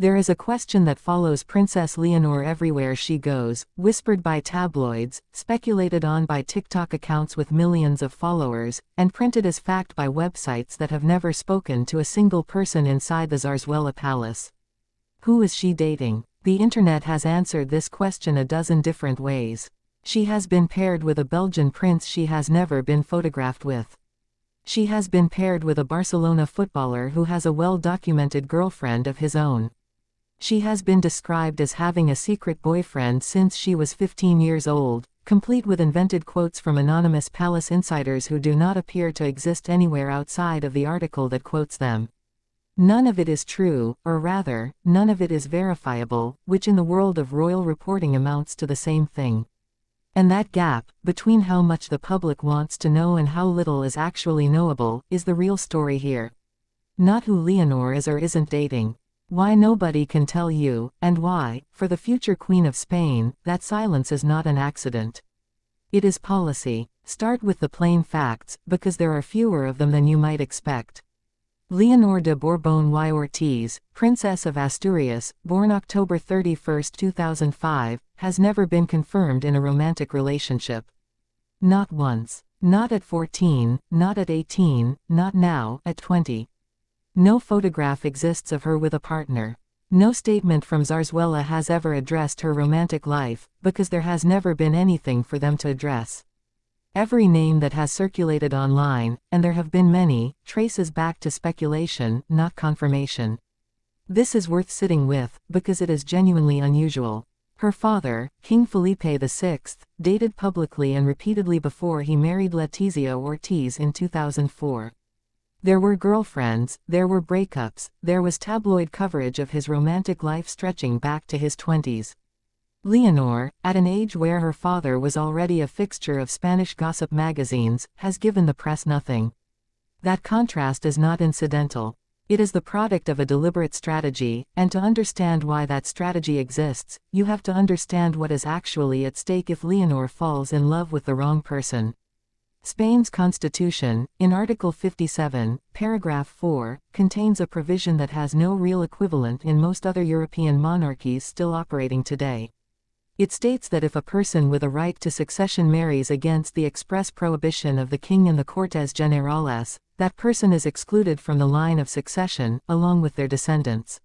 There is a question that follows Princess Leonor everywhere she goes, whispered by tabloids, speculated on by TikTok accounts with millions of followers, and printed as fact by websites that have never spoken to a single person inside the Zarzuela palace. Who is she dating? The internet has answered this question a dozen different ways. She has been paired with a Belgian prince she has never been photographed with. She has been paired with a Barcelona footballer who has a well-documented girlfriend of his own. She has been described as having a secret boyfriend since she was 15 years old, complete with invented quotes from anonymous palace insiders who do not appear to exist anywhere outside of the article that quotes them. None of it is true, or rather, none of it is verifiable, which in the world of royal reporting amounts to the same thing. And that gap, between how much the public wants to know and how little is actually knowable, is the real story here. Not who Leonor is or isn't dating. Why nobody can tell you, and why, for the future Queen of Spain, that silence is not an accident. It is policy. Start with the plain facts, because there are fewer of them than you might expect. Leonor de Borbón y Ortiz, Princess of Asturias, born October 31, 2005, has never been confirmed in a romantic relationship. Not once. Not at 14, not at 18, not now, at 20. No photograph exists of her with a partner. No statement from Zarzuela has ever addressed her romantic life, because there has never been anything for them to address. Every name that has circulated online, and there have been many, traces back to speculation, not confirmation. This is worth sitting with, because it is genuinely unusual. Her father, King Felipe VI, dated publicly and repeatedly before he married Letizia Ortiz in 2004. There were girlfriends, there were breakups, there was tabloid coverage of his romantic life stretching back to his 20s. Leonor, at an age where her father was already a fixture of Spanish gossip magazines, has given the press nothing. That contrast is not incidental. It is the product of a deliberate strategy, and to understand why that strategy exists, you have to understand what is actually at stake if Leonor falls in love with the wrong person. Spain's constitution, in Article 57, paragraph 4, contains a provision that has no real equivalent in most other European monarchies still operating today. It states that if a person with a right to succession marries against the express prohibition of the king and the Cortes Generales, that person is excluded from the line of succession, along with their descendants.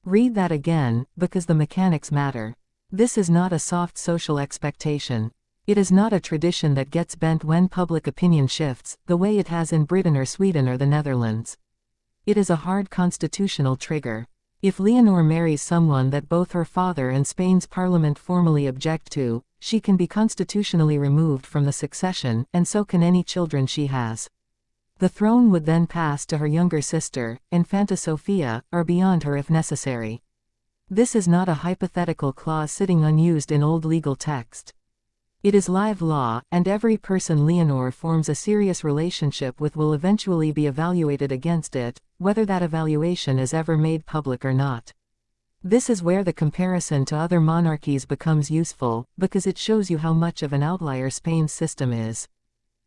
Read that again, because the mechanics matter. This is not a soft social expectation. It is not a tradition that gets bent when public opinion shifts, the way it has in Britain or Sweden or the Netherlands. It is a hard constitutional trigger. If Leonor marries someone that both her father and Spain's parliament formally object to, she can be constitutionally removed from the succession, and so can any children she has. The throne would then pass to her younger sister, Infanta Sofia, or beyond her if necessary. This is not a hypothetical clause sitting unused in old legal text. It is live law, and every person Leonor forms a serious relationship with will eventually be evaluated against it, whether that evaluation is ever made public or not. This is where the comparison to other monarchies becomes useful, because it shows you how much of an outlier Spain's system is.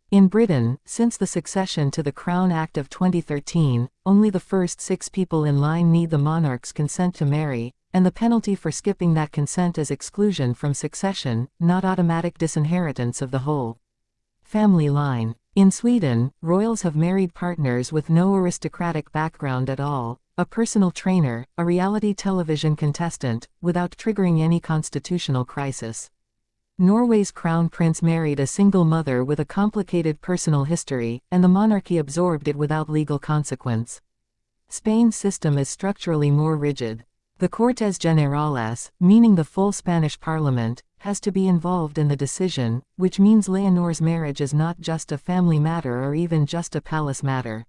In Britain, since the succession to the Crown Act of 2013, only the first 6 people in line need the monarch's consent to marry, and the penalty for skipping that consent is exclusion from succession, not automatic disinheritance of the whole family line. In Sweden, royals have married partners with no aristocratic background at all, a personal trainer, a reality television contestant, without triggering any constitutional crisis. Norway's crown prince married a single mother with a complicated personal history, and the monarchy absorbed it without legal consequence. Spain's system is structurally more rigid. The Cortes Generales, meaning the full Spanish parliament, has to be involved in the decision, which means Leonor's marriage is not just a family matter or even just a palace matter.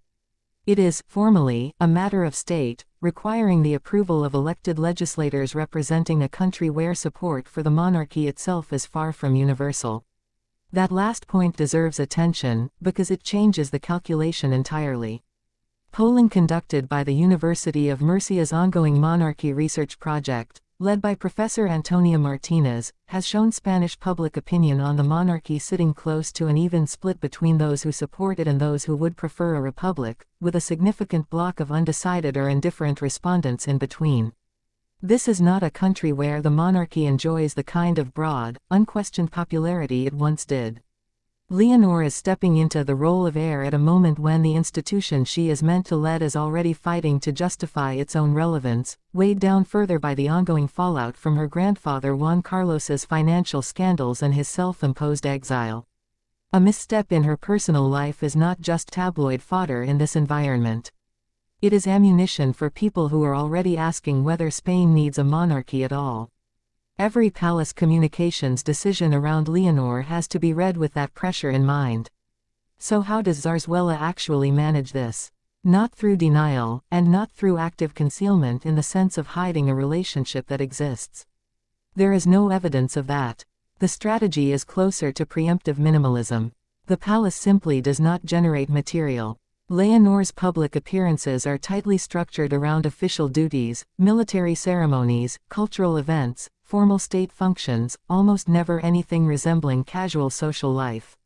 It is, formally, a matter of state, requiring the approval of elected legislators representing a country where support for the monarchy itself is far from universal. That last point deserves attention, because it changes the calculation entirely. Polling conducted by the University of Murcia's ongoing monarchy research project, led by Professor Antonia Martinez, has shown Spanish public opinion on the monarchy sitting close to an even split between those who support it and those who would prefer a republic, with a significant block of undecided or indifferent respondents in between. This is not a country where the monarchy enjoys the kind of broad, unquestioned popularity it once did. Leonor is stepping into the role of heir at a moment when the institution she is meant to lead is already fighting to justify its own relevance, weighed down further by the ongoing fallout from her grandfather Juan Carlos's financial scandals and his self-imposed exile. A misstep in her personal life is not just tabloid fodder in this environment. It is ammunition for people who are already asking whether Spain needs a monarchy at all. Every palace communications decision around Leonor has to be read with that pressure in mind. So how does Zarzuela actually manage this? Not through denial, and not through active concealment in the sense of hiding a relationship that exists. There is no evidence of that. The strategy is closer to preemptive minimalism. The palace simply does not generate material. Leonor's public appearances are tightly structured around official duties, military ceremonies, cultural events, formal state functions, almost never anything resembling casual social life.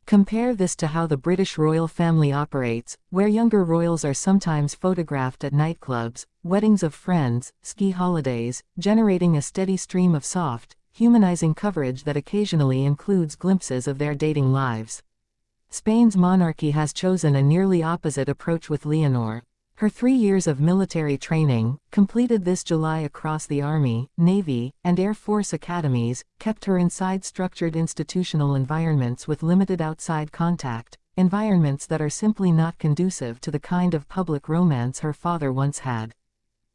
Compare this to how the British royal family operates, where younger royals are sometimes photographed at nightclubs, weddings of friends, ski holidays, generating a steady stream of soft, humanizing coverage that occasionally includes glimpses of their dating lives. Spain's monarchy has chosen a nearly opposite approach with Leonor. Her 3 years of military training, completed this July across the Army, Navy, and Air Force academies, kept her inside structured institutional environments with limited outside contact, environments that are simply not conducive to the kind of public romance her father once had.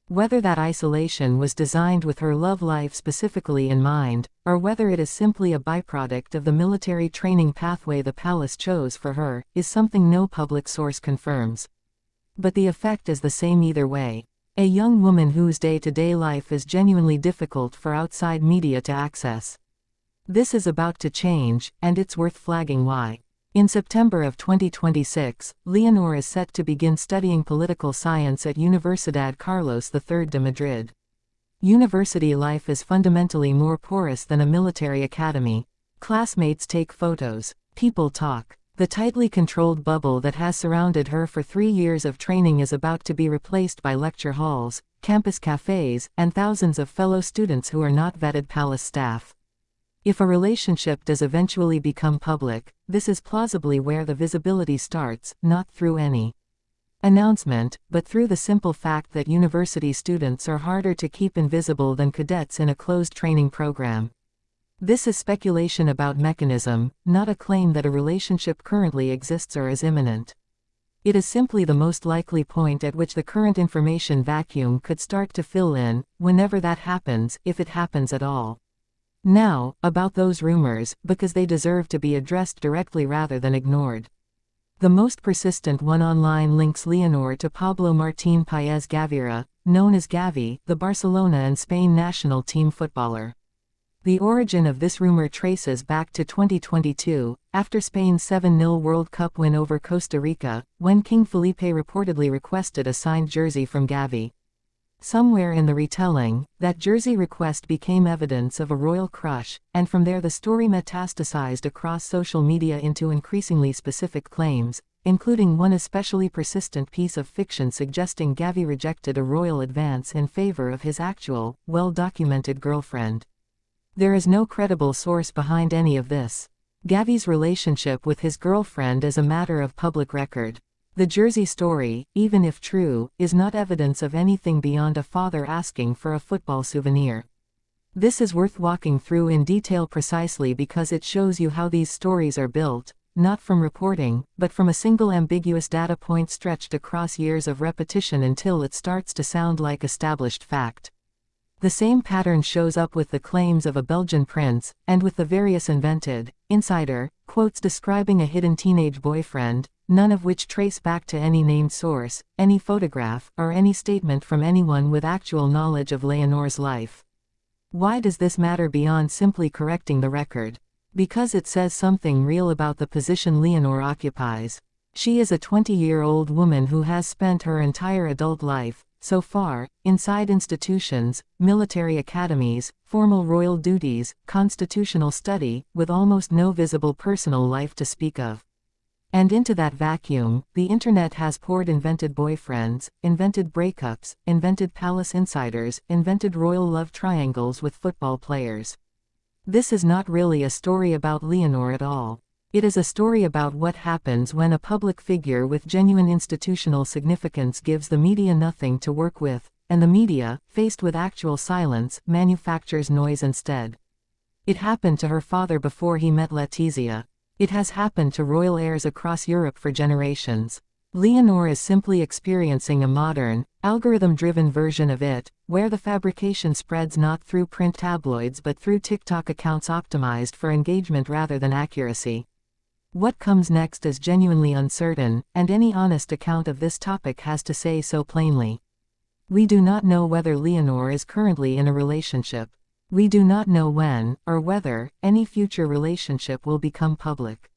Whether that isolation was designed with her love life specifically in mind, or whether it is simply a byproduct of the military training pathway the palace chose for her, is something no public source confirms. But the effect is the same either way. A young woman whose day-to-day life is genuinely difficult for outside media to access. This is about to change, and it's worth flagging why. In September of 2026, Leonor is set to begin studying political science at Universidad Carlos III de Madrid. University life is fundamentally more porous than a military academy. Classmates take photos. People talk. The tightly controlled bubble that has surrounded her for 3 years of training is about to be replaced by lecture halls, campus cafes, and thousands of fellow students who are not vetted palace staff. If a relationship does eventually become public, this is plausibly where the visibility starts, not through any announcement, but through the simple fact that university students are harder to keep invisible than cadets in a closed training program. This is speculation about mechanism, not a claim that a relationship currently exists or is imminent. It is simply the most likely point at which the current information vacuum could start to fill in, whenever that happens, if it happens at all. Now, about those rumors, because they deserve to be addressed directly rather than ignored. The most persistent one online links Leonor to Pablo Martín Páez Gavira, known as Gavi, the Barcelona and Spain national team footballer. The origin of this rumor traces back to 2022, after Spain's 7-0 World Cup win over Costa Rica, when King Felipe reportedly requested a signed jersey from Gavi. Somewhere in the retelling, that jersey request became evidence of a royal crush, and from there the story metastasized across social media into increasingly specific claims, including one especially persistent piece of fiction suggesting Gavi rejected a royal advance in favor of his actual, well-documented girlfriend. There is no credible source behind any of this. Gavi's relationship with his girlfriend is a matter of public record. The jersey story, even if true, is not evidence of anything beyond a father asking for a football souvenir. This is worth walking through in detail precisely because it shows you how these stories are built, not from reporting, but from a single ambiguous data point stretched across years of repetition until it starts to sound like established fact. The same pattern shows up with the claims of a Belgian prince, and with the various invented, insider, quotes describing a hidden teenage boyfriend, none of which trace back to any named source, any photograph, or any statement from anyone with actual knowledge of Leonor's life. Why does this matter beyond simply correcting the record? Because it says something real about the position Leonor occupies. She is a 20-year-old woman who has spent her entire adult life, so far, inside institutions, military academies, formal royal duties, constitutional study, with almost no visible personal life to speak of. And into that vacuum, the internet has poured invented boyfriends, invented breakups, invented palace insiders, invented royal love triangles with football players. This is not really a story about Leonor at all. It is a story about what happens when a public figure with genuine institutional significance gives the media nothing to work with, and the media, faced with actual silence, manufactures noise instead. It happened to her father before he met Letizia. It has happened to royal heirs across Europe for generations. Leonor is simply experiencing a modern, algorithm-driven version of it, where the fabrication spreads not through print tabloids but through TikTok accounts optimized for engagement rather than accuracy. What comes next is genuinely uncertain, and any honest account of this topic has to say so plainly. We do not know whether Leonor is currently in a relationship. We do not know when, or whether, any future relationship will become public.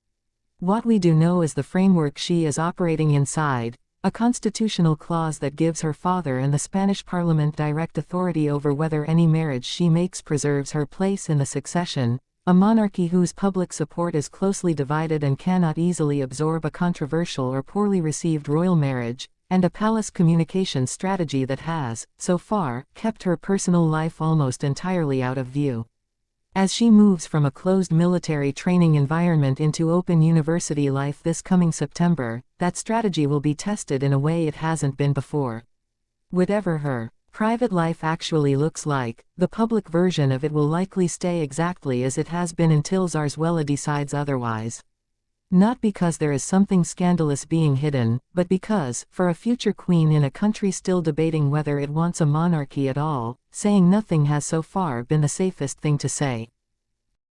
What we do know is the framework she is operating inside, a constitutional clause that gives her father and the Spanish parliament direct authority over whether any marriage she makes preserves her place in the succession, a monarchy whose public support is closely divided and cannot easily absorb a controversial or poorly received royal marriage, and a palace communication strategy that has, so far, kept her personal life almost entirely out of view. As she moves from a closed military training environment into open university life this coming September, that strategy will be tested in a way it hasn't been before. Whatever her private life actually looks like, the public version of it will likely stay exactly as it has been until Zarzuela decides otherwise. Not because there is something scandalous being hidden, but because, for a future queen in a country still debating whether it wants a monarchy at all, saying nothing has so far been the safest thing to say.